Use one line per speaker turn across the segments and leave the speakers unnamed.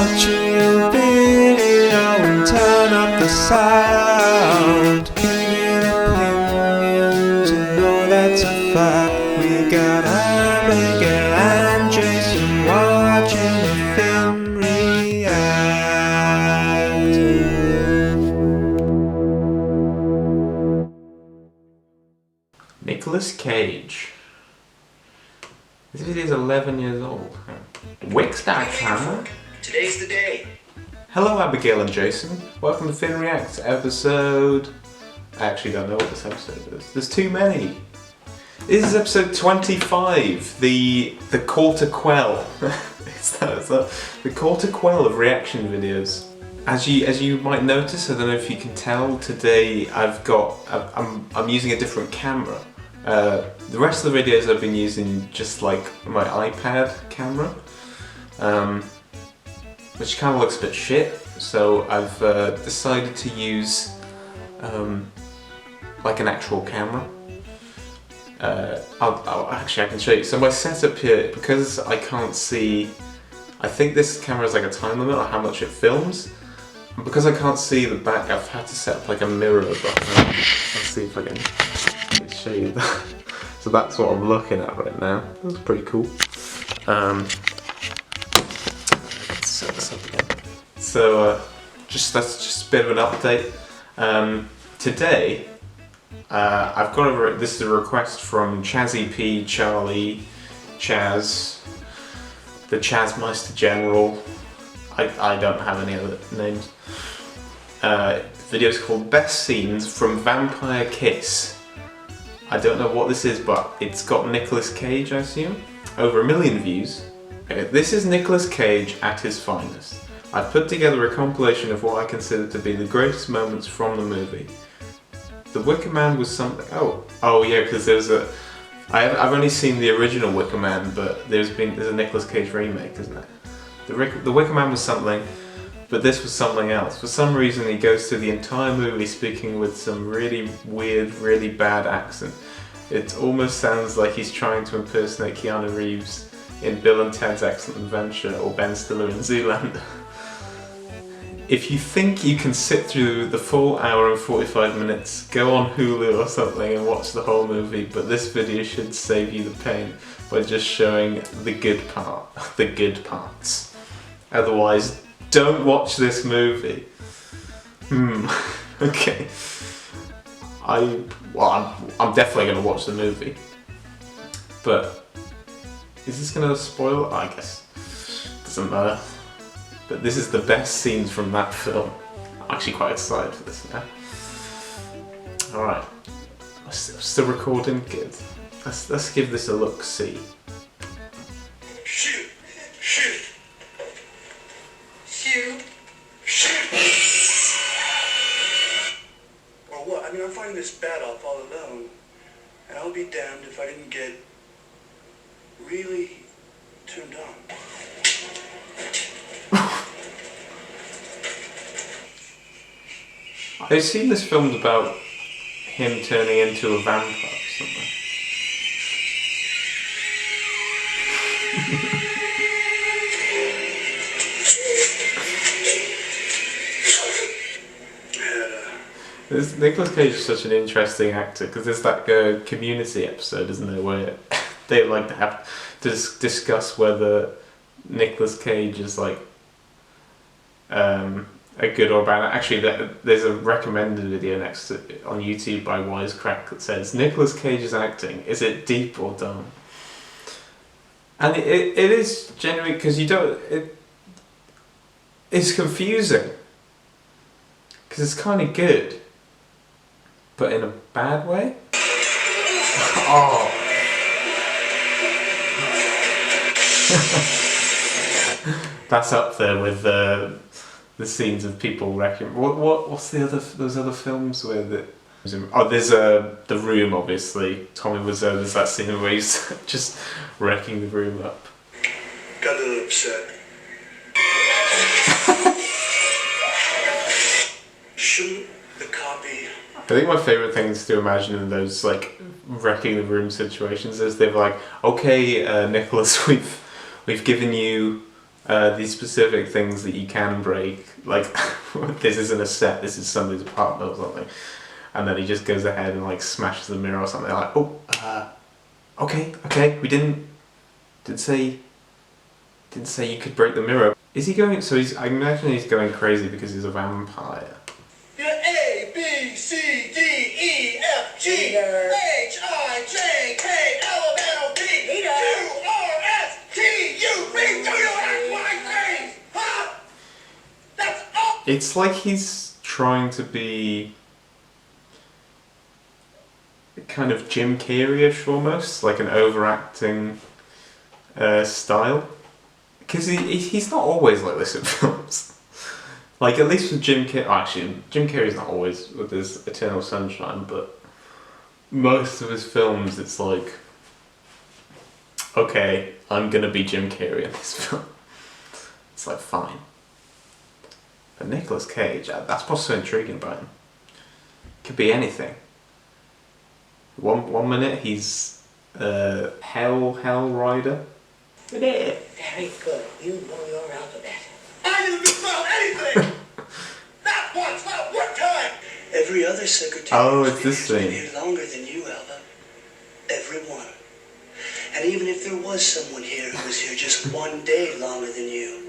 watching your video and turn up the sound. Giving opinions, you know that's a fact. We got Abigail and Jason watching the film react.
Nicolas Cage. This video is 11 years old. Wix.com.
Today's the day.
Hello Abigail and Jason. Welcome to Finn Reacts episode... I actually don't know what this episode is. There's too many. This is episode 25. The call to quell. It's the call to quell of reaction videos. As you might notice, I don't know if you can tell, today I'm using a different camera. The rest of the videos I've been using just like my iPad camera, which kind of looks a bit shit, so I've decided to use like an actual camera. Actually I can show you. So my setup here, because I can't see, I think this camera has like a time limit on how much it films, and because I can't see the back, I've had to set up like a mirror button. Let's see if I can show you that. So that's what I'm looking at right now. That's pretty cool. Let's set this up again. So that's just a bit of an update. Today I've got this is a request from Chazzy P, Charlie, Chaz, the Chazmeister General. I don't have any other names. The video is called Best Scenes from Vampire Kiss. I don't know what this is, but it's got Nicolas Cage, I assume. Over 1 million views. Okay, this is Nicolas Cage at his finest. I've put together a compilation of what I consider to be the greatest moments from the movie. The Wicker Man was something... Oh yeah, because there's a... I've only seen the original Wicker Man, but there's a Nicolas Cage remake, isn't it? The Wicker Man was something, but this was something else. For some reason he goes through the entire movie speaking with some really weird, really bad accent. It almost sounds like he's trying to impersonate Keanu Reeves in Bill and Ted's Excellent Adventure or Ben Stiller in Zoolander. If you think you can sit through the full hour and 45 minutes, go on Hulu or something and watch the whole movie, but this video should save you the pain by just showing the good parts. Otherwise, don't watch this movie. Okay. I'm definitely going to watch the movie. But is this going to spoil? I guess. Doesn't matter. But this is the best scenes from that film. I'm actually quite excited for this now. Alright. Still recording? Good. Let's give this a look-see.
Shoot! Shoot! Shoot! Shoot! Or what? I mean, I'm fighting this battle all alone, and I'll be damned if I didn't get really turned on.
I've seen this filmed about him turning into a vampire or something. Nicolas Cage is such an interesting actor because there's that Community episode, isn't there, where they like to have to discuss whether Nicolas Cage is like a good or bad. Actually, there's a recommended video next to on YouTube by Wisecrack that says Nicolas Cage's acting, is it deep or dumb? And it is genuinely, because you don't. It's confusing because it's kind of good, but in a bad way. Oh. That's up there with the scenes of people wrecking. What's those other films where there's The Room, obviously. Tommy Wiseau. There's that scene where he's just wrecking the room up.
Got a little upset. Shouldn't the copy...
I think my favourite things to imagine in those like wrecking the room situations is they're like, okay, Nicholas, we've given you these specific things that you can break, like this isn't a set, this is somebody's apartment or something, and then he just goes ahead and like smashes the mirror or something. Like, oh, okay, we didn't say you could break the mirror. Is he going? So I imagine he's going crazy because he's a vampire.
You're A, B, C, D, E, F, G, H, I, J, K, L, M, N, O, P, Q, R, S, T, U, V, W, X, Y, Z. Huh? That's all.
It's like he's trying to be kind of Jim Carrey-ish almost, like an overacting style. Because he's not always like this in films. Like, at least with Jim Carrey... Actually, Jim Carrey's not always with his Eternal Sunshine, but most of his films, it's like, okay, I'm gonna be Jim Carrey in this film. It's like, fine. But Nicolas Cage, that's what's so intriguing about him. Could be anything. One minute, he's Hell Rider.
Very good. You know your alphabet.
I didn't misspell anything! Not once, not one time! Every other secretary
It's this
been
thing.
here longer than you, Alva. Everyone. And even if there was someone here who was here just one day longer than you,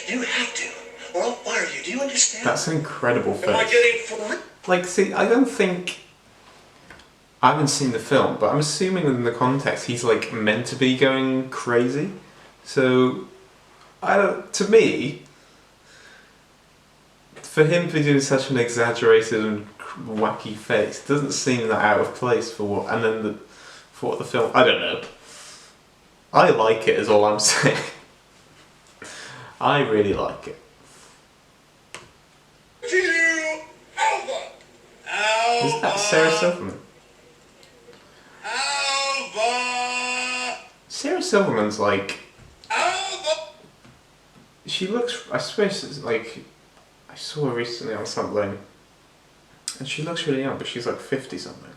you have to, or I'll fire you. Do you understand?
That's an incredible face.
Am I getting
Like, see, I don't think... I haven't seen the film, but I'm assuming in the context he's like meant to be going crazy. So, to me, for him to be doing such an exaggerated and wacky face doesn't seem that out of place for what, and then for what the film, I don't know. I like it is all I'm saying. I really like it.
to you, Alva?
Is that Sarah Silverman?
Alva!
Sarah Silverman's like,
Alva!
she looks, I suppose it's like, I saw her recently on something, and she looks really young, but she's like 50 something.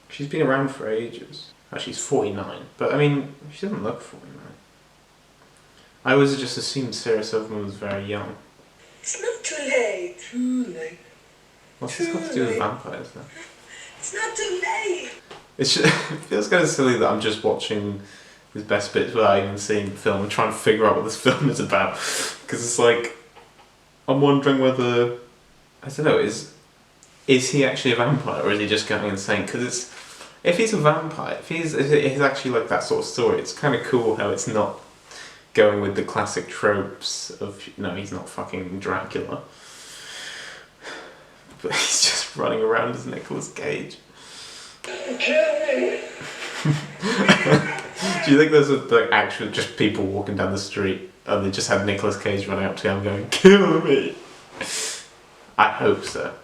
She's been around for ages. Oh, she's 49, but I mean, she doesn't look 49. I always just assumed Sarah Silverman was very young.
It's not too late.
Too late.
What's this got to do with vampires though?
It's not too late.
It feels kind of silly that I'm just watching his best bits without even seeing the film and trying to figure out what this film is about. Because it's like, I'm wondering whether, I don't know, is he actually a vampire or is he just going insane? Because if he's a vampire, if he's actually like that sort of story, it's kind of cool how it's not going with the classic tropes of, he's not fucking Dracula. But he's just running around as Nicolas Cage.
Kill me!
Do you think those are like actual just people walking down the street and they just had Nicolas Cage running up to him going, kill me? I hope so.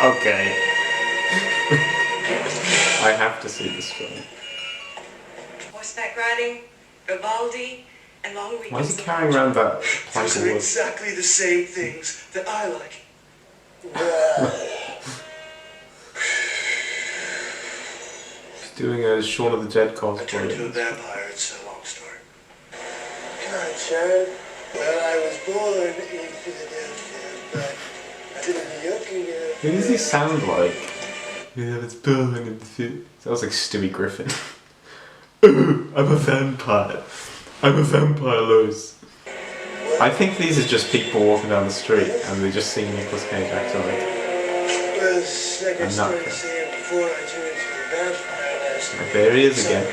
Okay. I have to see this film.
Horseback riding, Vivaldi, and long weekends.
Why is he carrying around that plank
Those
of
are
wood?
exactly the same things that I like.
He's doing a Shaun of the Dead
I turned into a
cosplay.
vampire, it's a long story. God, Sharon. Well, I was born in Philadelphia, but I didn't New York again.
Who does he sound like? Yeah, it's burning in the feet. Sounds like Stewie Griffin. Ooh, I'm a vampire. I'm a vampire, Lois. I think these are just people walking down the street and they just see Nicolas Cage acting like
Well, it's like I
I'm not
started
good.
saying before I turned into a vampire last night.
there he is again.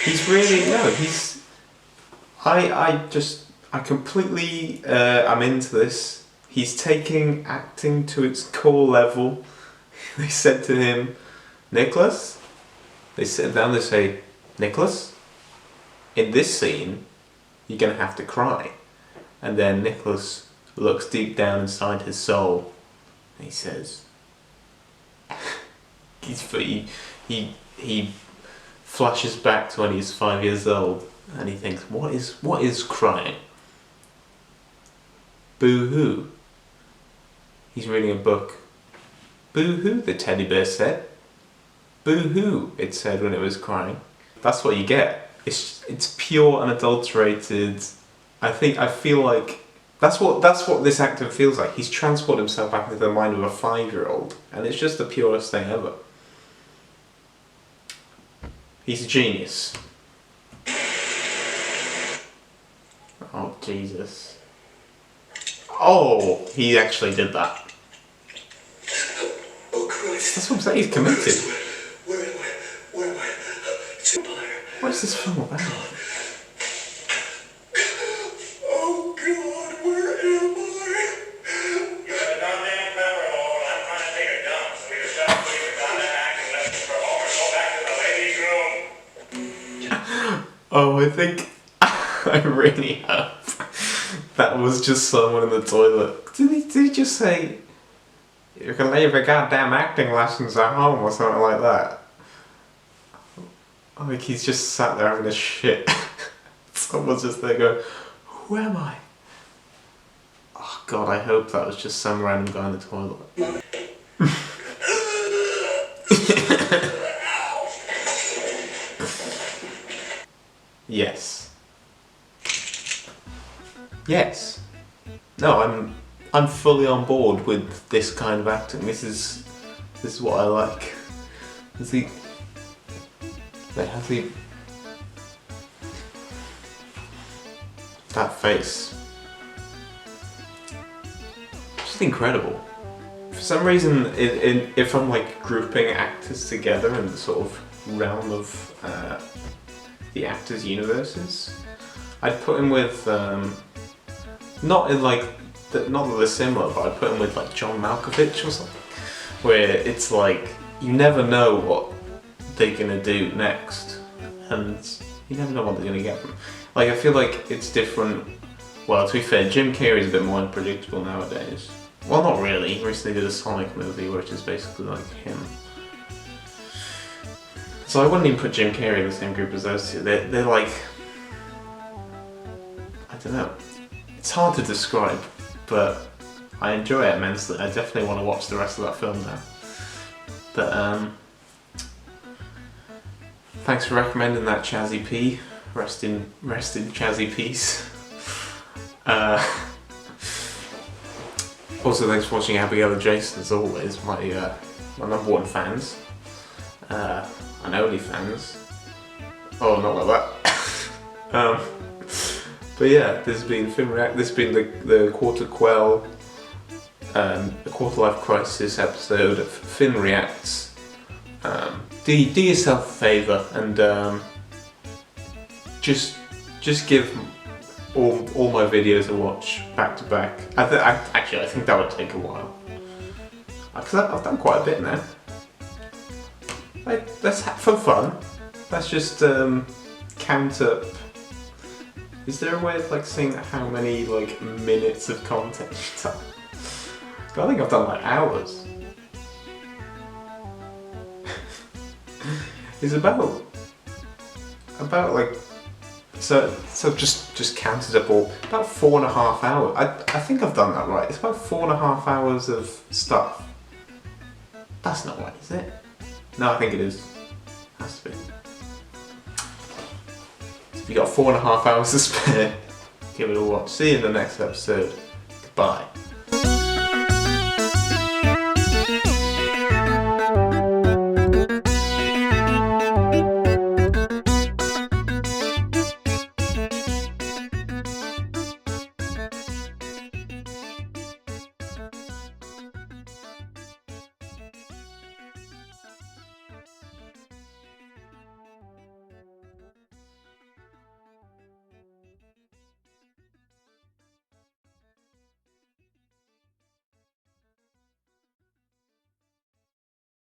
He's really, I completely, I'm into this. He's taking acting to its core level. They said to him, Nicholas? They sit down, they say, Nicholas? In this scene, you're going to have to cry. And then Nicholas looks deep down inside his soul and he says, he flashes back to when he's 5 years old and he thinks, what is crying? Boo-hoo. He's reading a book. Boo-hoo, the teddy bear said. Boo-hoo, it said when it was crying. That's what you get. It's pure, unadulterated. I feel like that's what this actor feels like. He's transported himself back into the mind of a 5-year-old, and it's just the purest thing ever. He's a genius. Oh, Jesus. Oh, he actually did that.
Oh, Christ.
That's what I'm saying, he's committed.
Where am I?
What is this film about?
Oh, God, where am I? You're a goddamn barrel. I'm trying to take a dump, so you stop putting your goddamn acting lessons for home and go back to the ladies' room.
Oh, I think I really hope that was just someone in the toilet. Did he just say, you can leave your goddamn acting lessons at home or something like that? Like he's just sat there having a shit. Someone's just there going, who am I? Oh God, I hope that was just some random guy in the toilet. Yes. Yes. No, I'm fully on board with this kind of acting. This is what I like. That face. Just incredible. For some reason, if I'm like grouping actors together in the sort of realm of the actors' universes, I'd put him with not that they're similar, but I'd put him with like John Malkovich or something, where it's like you never know what they're gonna do next, and you never know what they're gonna get from. Like I feel like it's different. Well, to be fair, Jim Carrey's a bit more unpredictable nowadays. Well, not really. He recently did a Sonic movie, which is basically like him. So I wouldn't even put Jim Carrey in the same group as those two. They're like, I don't know. It's hard to describe, but I enjoy it immensely. I definitely want to watch the rest of that film now. But thanks for recommending that, Chazzy P. Rest in Chazzy peace. Also, thanks for watching Abigail and Jason, as always, my number one fans. And only fans. Oh, not like that. But yeah, this has been Finnbar. This has been the Quarter Quell, the Quarter Life Crisis episode of Finn Reacts. Do yourself a favour and just give all my videos a watch back to back. Actually, I think that would take a while because I've done quite a bit now. Like, for fun. Let's just count up. Is there a way of like seeing how many like minutes of content you've done? I think I've done like hours. It's about like so just counted up all about 4.5 hours. I think I've done that right. It's about 4.5 hours of stuff. That's not right, is it? No, I think it is. Has to be. If you got 4.5 hours to spare, give it a watch. See you in the next episode. Goodbye.